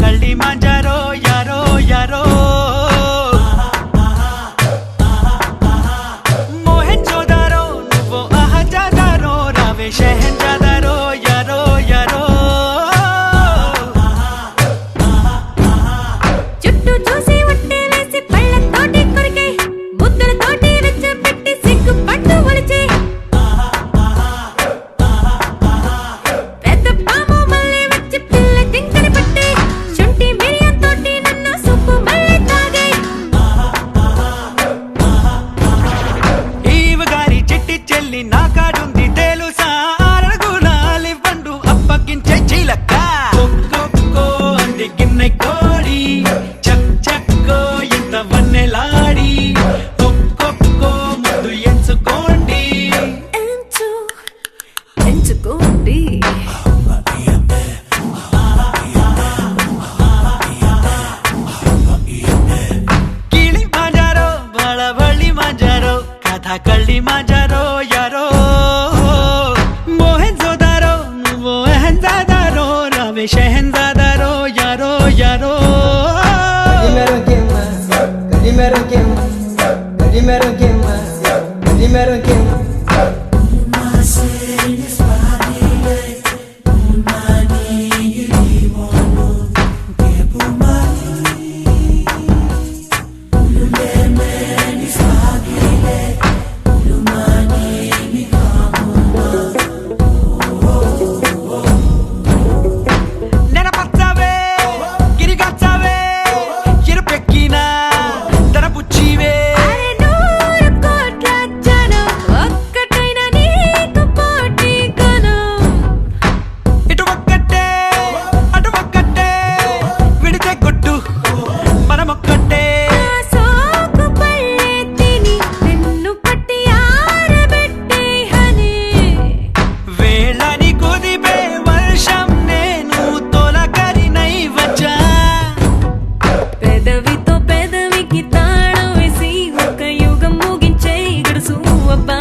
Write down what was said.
ಕಳ್ಳಿ ಮಾಂಜಾರೋ ಯಾರೋ ಯಾರೋ ಮೋಹೆಂಜೋದಾರೋ నువ్వు అహజాదారో రావే షెహెంజాదారో యారో యారో చుట్టూ చూసి ఒట్టే వేసి పళ్ళతోటి కొరికే ముద్దులతోటి రెచ్చపెట్టి సిగ్గు పట్టు ఒలిచే పెద్ద పాము మళ్ళీ వచ్చి పిల్ల జింకని పట్టే శుంఠి మిరియంతోటి నన్ను సూపు మళ్ళీ తాగే ఈవ గారి చిట్టి చెల్లి నా కాడుంది తెలుసా అరగులాలి పండు అప్పగించే చిలక కొక్కో అంది గిన్నె కోడి చక్ చక్కో ఇంత వన్నెలాడి ఒక్కొక్కో ముందు ఎంచుకోండి ఎంచుకోండి కిళి మాంజారో బళ బళ్ళి మాంజారో కథ కళ్ళి మాంజారో యారో మోహెంజోదారో నువ్వు అహంజాదారో రావే షెహెంజాదారో యారో యారో నెనపచ్చావే గిరిగచ్చావే ఎరుపెక్కినా తన పుచ్చివే అరే నూరు కోట్ల జనం ఒక్కటైనా నీకు పోటీ కొను ఇటు ఒక్కటే అటు ఒక్కటే విడితే కొట్టు మనమొక్కటే నా సోకు పళ్ళే తిని నిన్ను పట్టి ఆరబెట్టే హనీ వేళని కుదిపే వర్షం నేను తొలకరినై వచ్చా పెదవితో పెదవికి తాళం వేసి ఒక యుగం ముగించే గడుసు అబ్బా